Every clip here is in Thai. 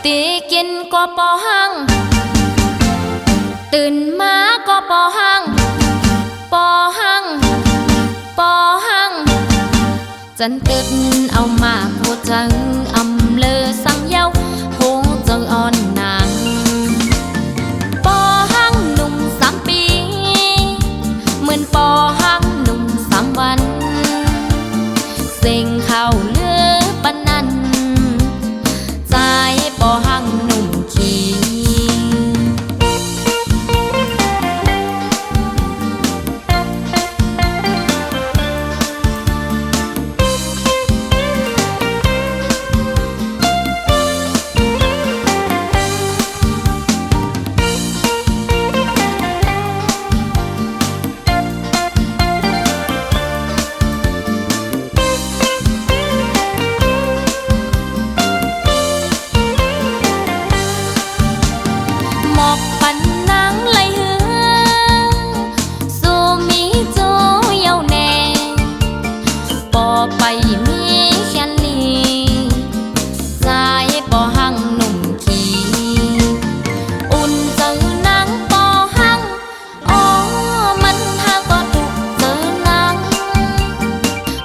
ตีกินก็ปอหังตื่นมาก็ปอหังปอหังปอหังจันตึดเอามาพูดจังอำเลอสังเยาหงจังอ่อนนางปอหังหนุ่ม3 ปีเหมือนปอหังหนุ่ม3 วันเสียงข่าวเลือปนนั้นใจปอหังหนุ่มขี้ไปมีแค่นี้ใจปอหังหนุ่มขี้อุ่นเจอนางปอหังอ๋อมันหาก็ถูกเจอนาง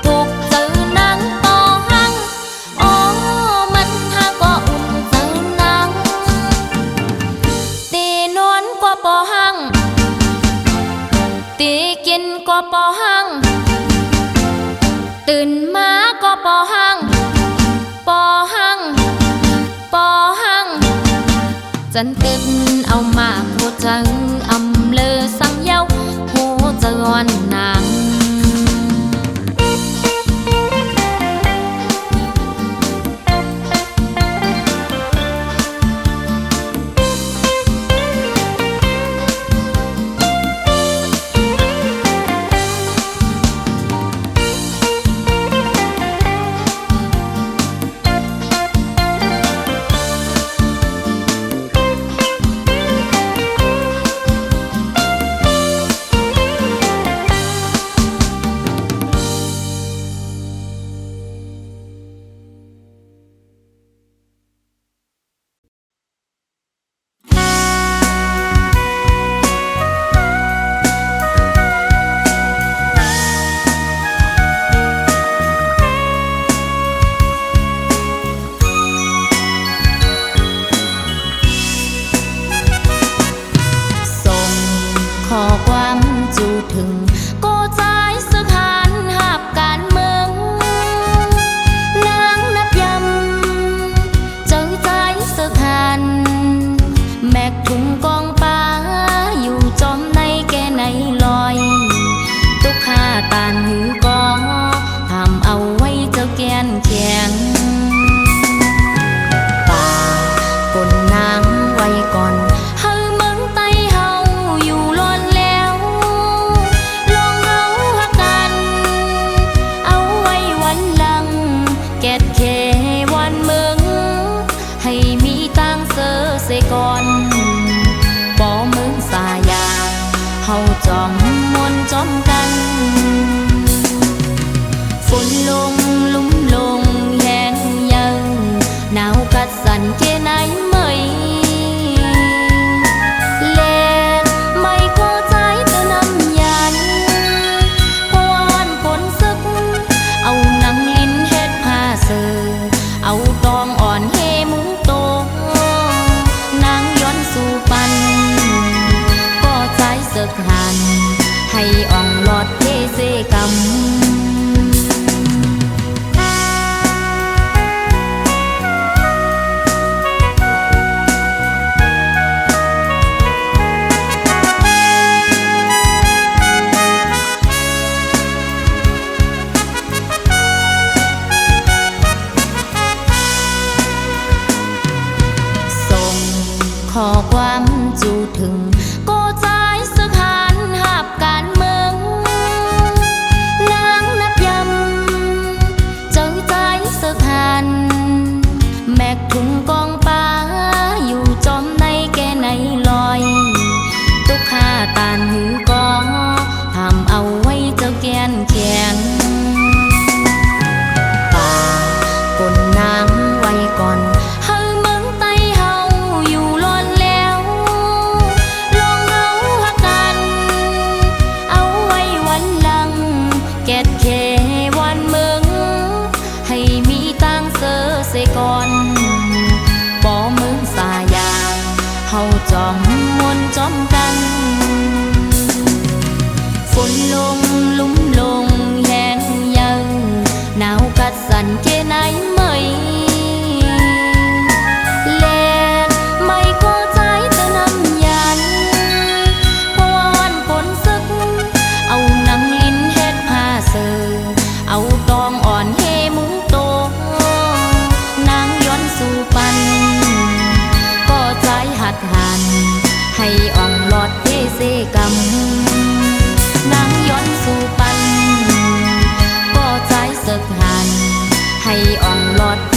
ถูกเจอนางปอหังอ๋อมันหาก็อุ่นเจอนางตีนวลกว่าปอหังตีกินกว่าปอหังตื่นมาก็ปอหังปอหังปอหังจันตึดเอามาพูดจังอำเลอสังเยาหูจะอ่อนนางขอความจูถึงก็ใจสถานหาบการเมืองนางนับยำเจอใจสถานแมกถุงกองป้าอยู่จอมในแก่ในลอยตุกข้าตานหือกอทำเอาไว้เจ้าแกนแข็งป่าคนนางไว้ก่อนก่อนปอเมืองสายาเฮาจอมมนจอมกันฝนลงลุ่มลงแห้งยังหนาวกัดสั่นแค่ไหนไม่แลไม่เข้าใจเต้านำยันพวนฝนซึกเอานังลิ้นเฮ็ดผ้าเสือ ต่างเสอเสก่อนบ่มึงสายาเฮาจอมมนจอมกันฝนลงลุ่มลงแห้งยังหนาวกัดสั่นแค่ไหนไม่แลไม่ก็ใจเธอนำยันเพราะว่าวันฝนซึกเอานังลิ้นเฮ็ดผ้าเสือเอาตองอ่อนเฮมุงโตนางย้อนสู่ปันก็ใจหัดหันให้อ่องหลอดเทเสกำนางย้อนสู่ปันก็ใจสึกหันให้อ่องหลอดเท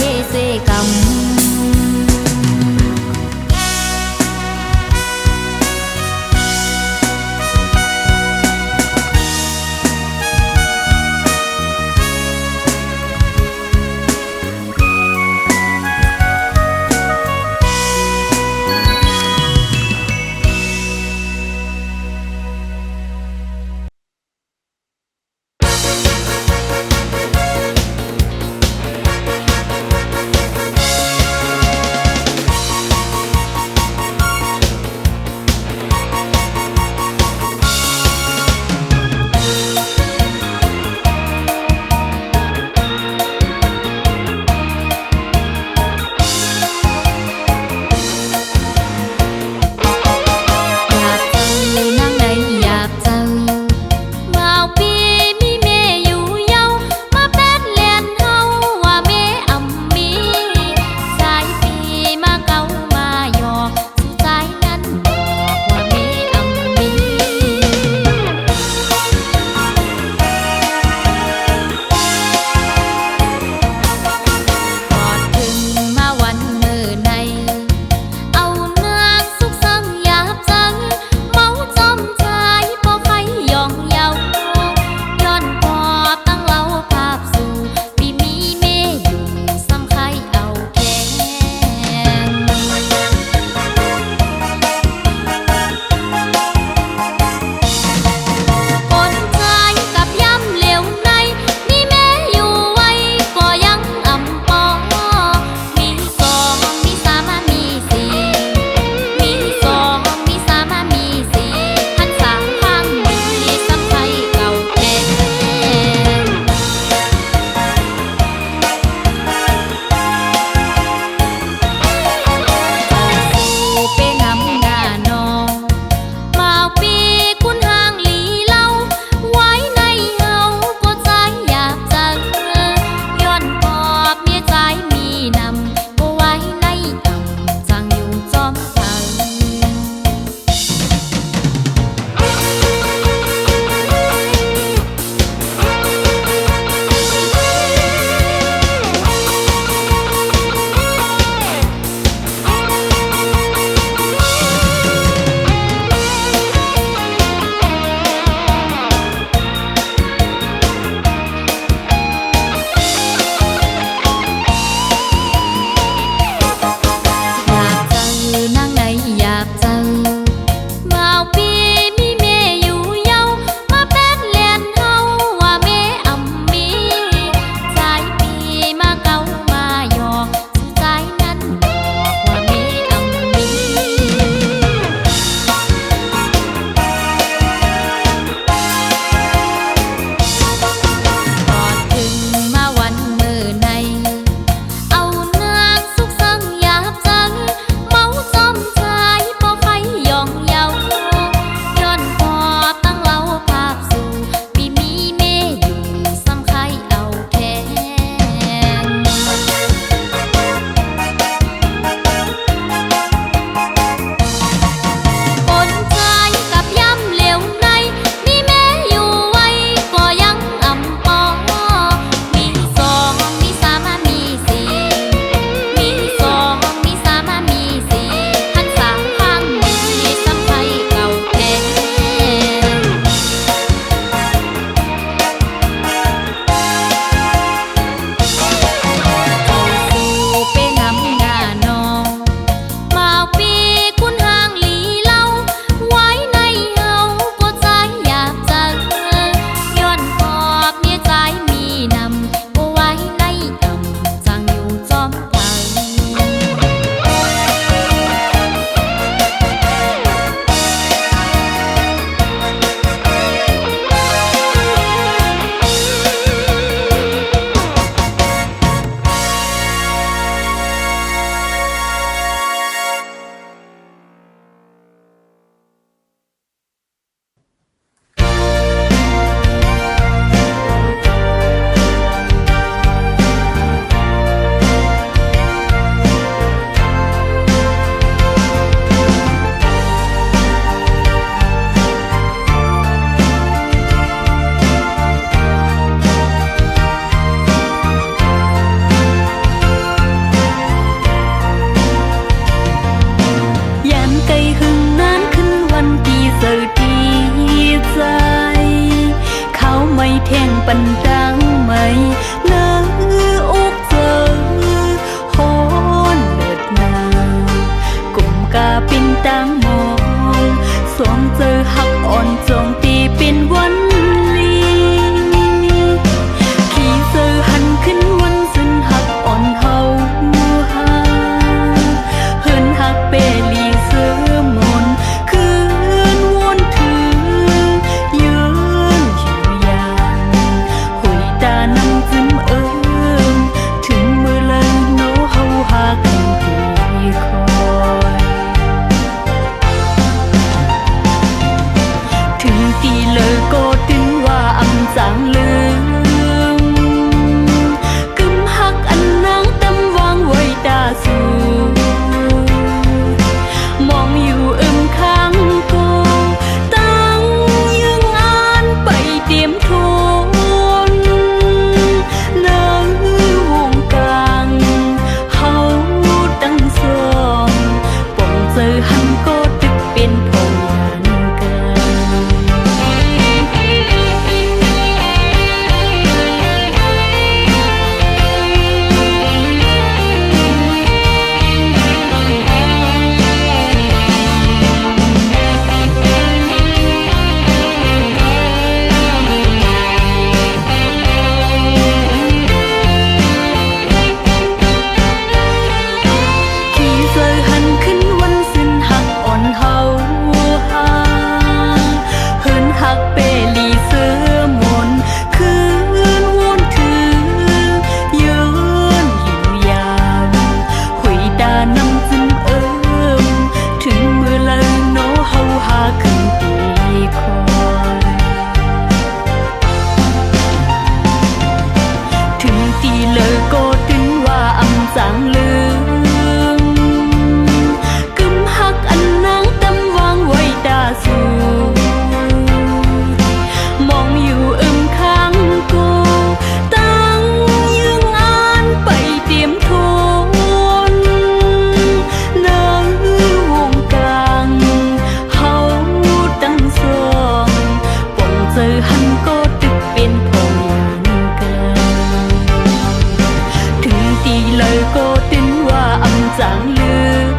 จางลืม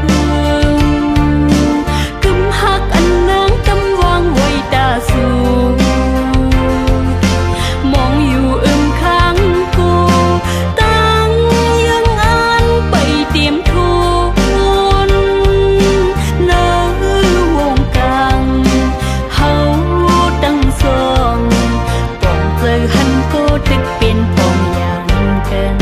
กำหักอันนางกำวางไว้ตาสูมองอยู่ข้างกูตั้งยังอ่านไปเตรียมทุนเนื้อวงกลางเฮาตั้งสองปองเจอหันโกตึกเป็นปองอย่างกัน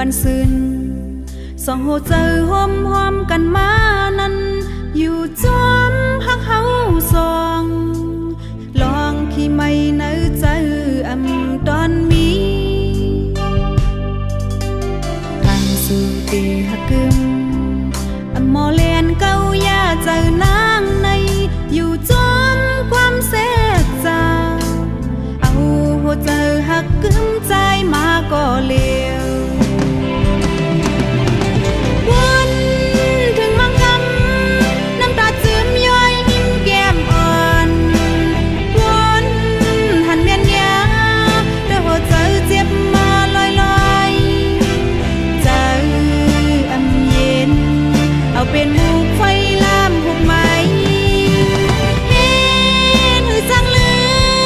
วันซึ้นสองหัวใจหอมกันมานั้นอยู่จอมหักเฮาสองลองขี้ไม่เนื้อใจตอนมีทางสู่ตีหักกึมมอเลียนเก้ายาใจนางในอยู่จอมความเสียใจเอาหัวใจหักกึมใจมาก็เลี้ยวเป็นหมู่ไฟลามหุบไหมเห็นหรือจังลื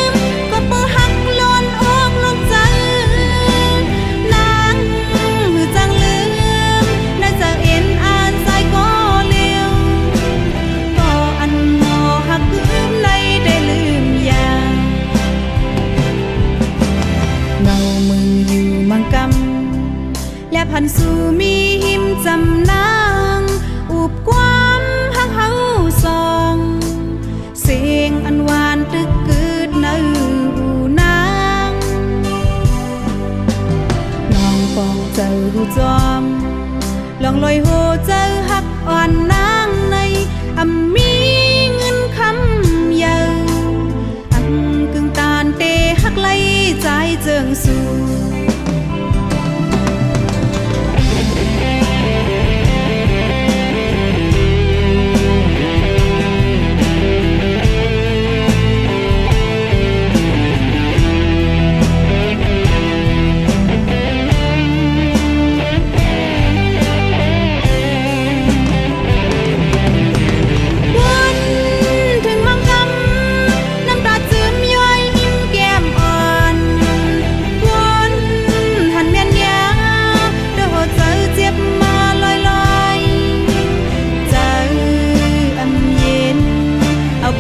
มก็เปิดหักล้นอกลงใจนางหรือจังลืมน่าจะเอ็นอ่านใจก็เลี้ยวก็อันหมอหักลืมในได้ลืมอย่างเงามืออยู่มังกำและพันสู่มีหิมจำนางอุบความหักเฮาสองเสียงอันหวานตึกกึดในหูนางน้องปองเจอหูจอมลองลอยโหเจอหักอ่อนนางในมีเงินคำเยอะกึ่งตานเตหักไล่ใจเจิงสู่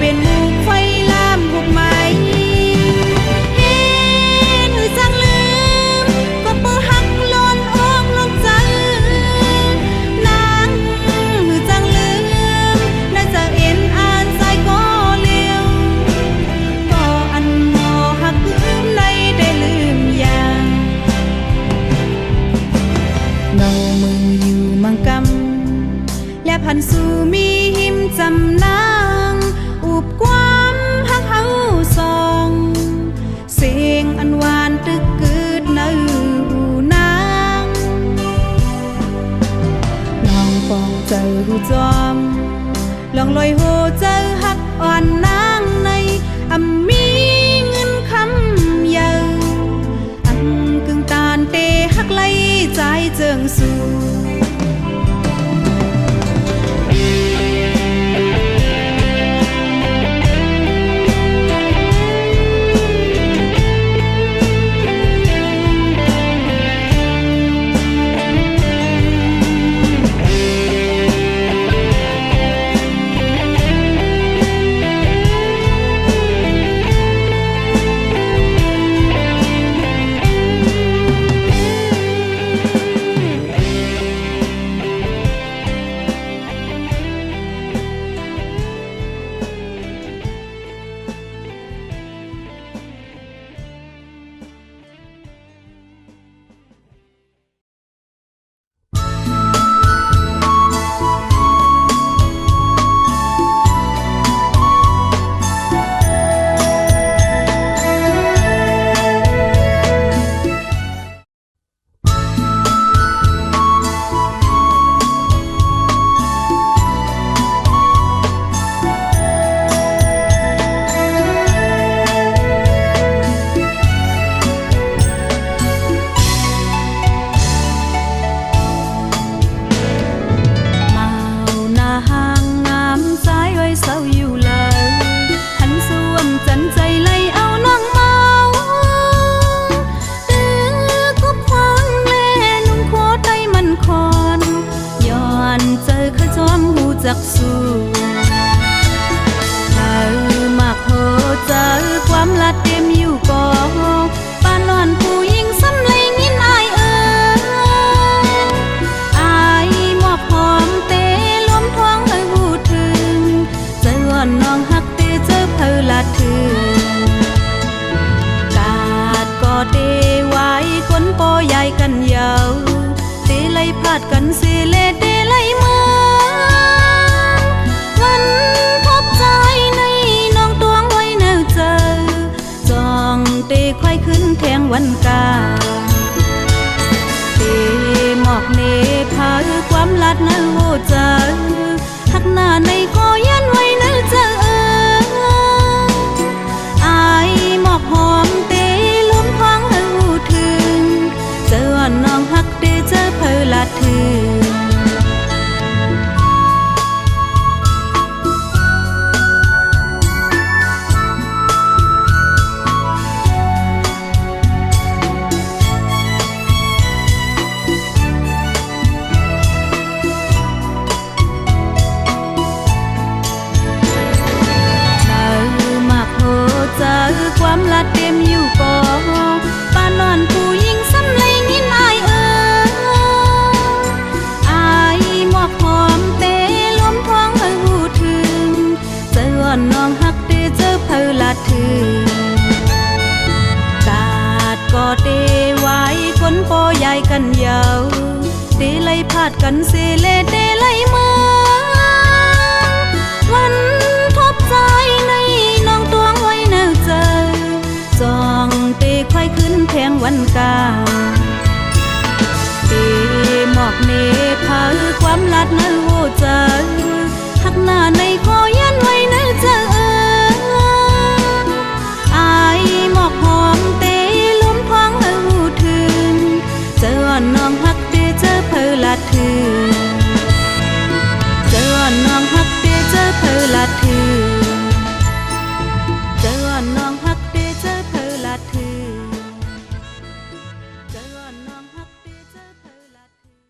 เป็นหมู่ไฟลามหุบไหมเห็นหรือจังลืมก็เปิดหักล้นอกลงใจนางหรือจังลืมน่าจะเอ็นอ่านใจก็เลี้ยวก็อันหมอหักลืมในได้ลืมอย่างเงามืออยู่มังกำและพันสู่มีหิมจำนางอุบความหักเฮาสองเสียงอันหวานตึกกึดในหูนางน้องปองเจอหูจอมลองลอยโหเจอหักอ่อนนางในมีเงินคำเยอะกึ่งตานเตหักไล่ใจเจิงสู่ สู้เธอมักโหเจอความลัดเต็มอยู่ก่อปานอนผู้หญิงซ้ำเลยนินอายอายมอบหอมเตล้มท้องให้หูถึงเจออ่อนน้องหักเตเจอเพอละถึงกาดกอเตไว้คนปอใหญ่กันยาวเตไลพาดกันเสเลเตไลเมืองวันพบใจในน้องตวงไว้แนวเจอจองเตควายขึ้นแทงวันกาเตหมอกเนพาความลัดนะโหเจอหักหน้าในคอยันไว้แนวเจออายหมอกหอมเตล้มท้องให้หูถึงเจออ่อนน้องหักเตเจอเพอละถึงความลัดเต็มอยู่ก่อปานอนผู้หญิงซ้ำเลยนินอายอายหมอกหอมเตล้มท้องให้หูถึงเจออ่อนน้องหักเตเจอเพอละถึงกาดกอเตไว้คนปอใหญ่กันยาวเตไลพาดกันเสเลเตไลเมืองวันพบใจในน้องตวงไว้แนวเจอจองเตควายขึ้นแทงวันกาเตหมอกเนพาความลัดนะโหเจอหักหน้าในคอยันไว้แนวเจออายหมอกหอมเตล้มท้องให้หูถึงเจออ่อนน้องหักเตเจอเพอละถึงเจออ่อนน้องหักเตเจอเพอละถึงเจออ่อนน้องหักเตเจอเพอละถึงเจออ่อนน้องหักเตเจอเพอละถึง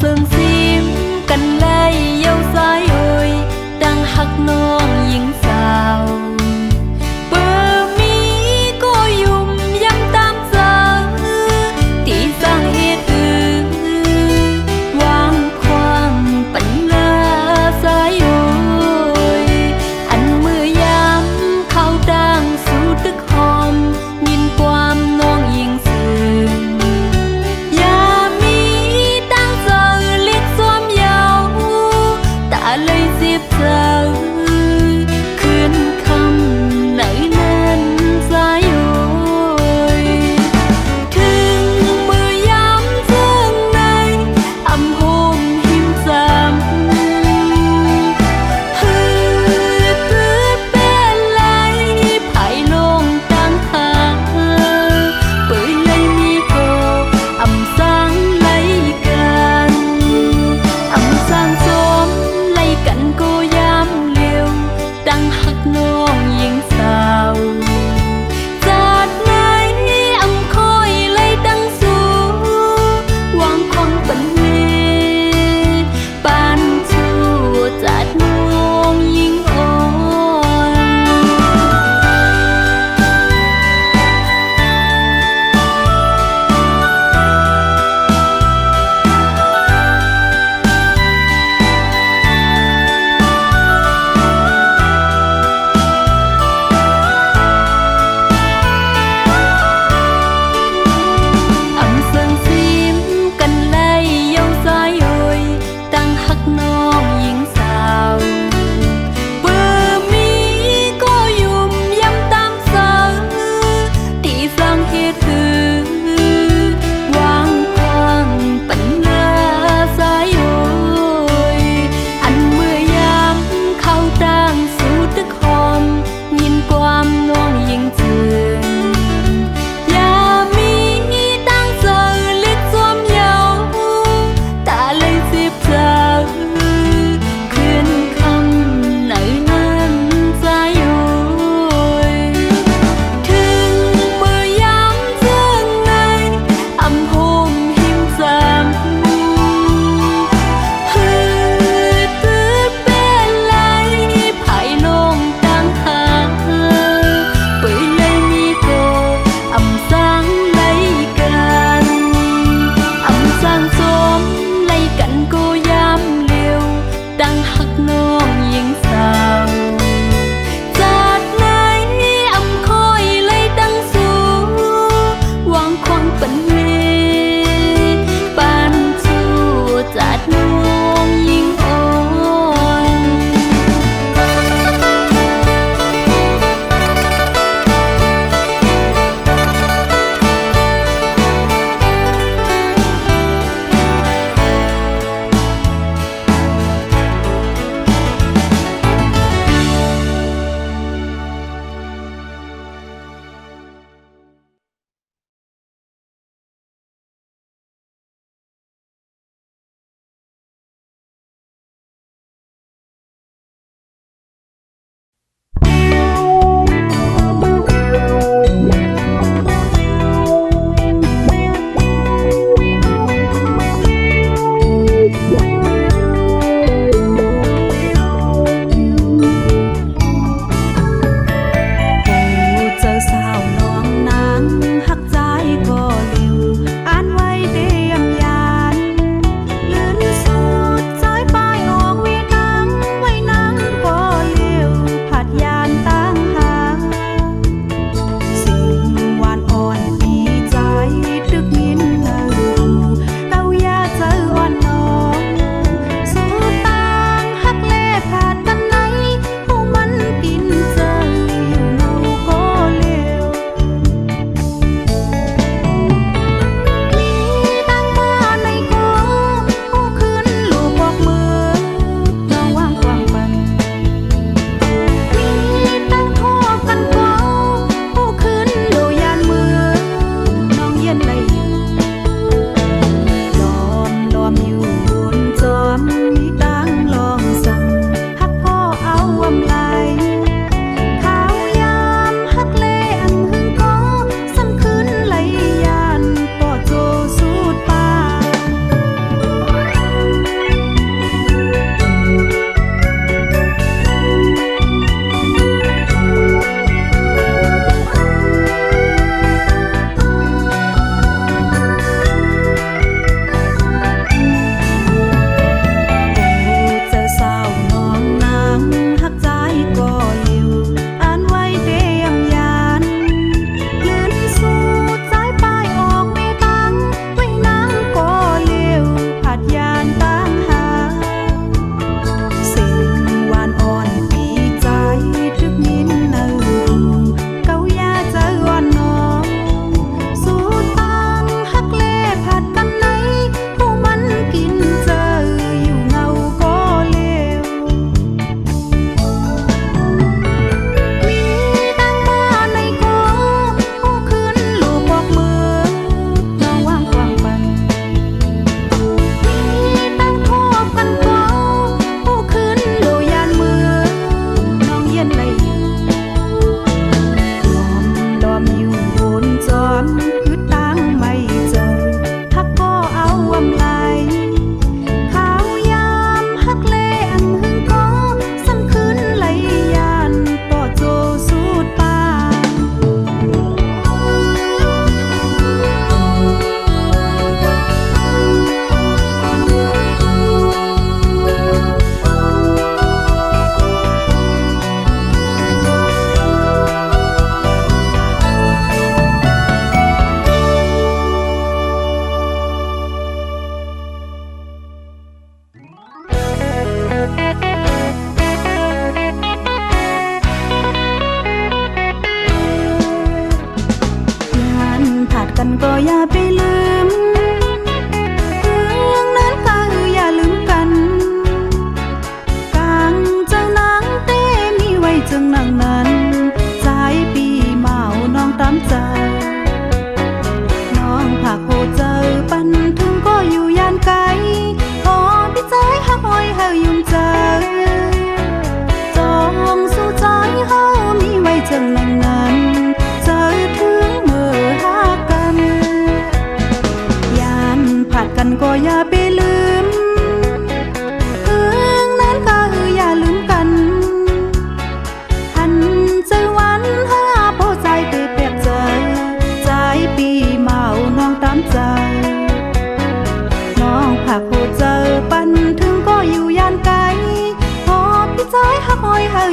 ซึ่งซิมกันเลยเย้าสายเอ่ยดังหักน้องหญิงสาวเปิดมีก็ยุ่มยังตามเจอที่สร้างเหตุอื่นวางความปัญญาสายเอ่ยอันมือยามเข้าดังสู่ตึกหอมยินความน้องหญิงสื่ออย่ามีตั้งเจอเลี้ย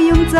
ยุ่งใจ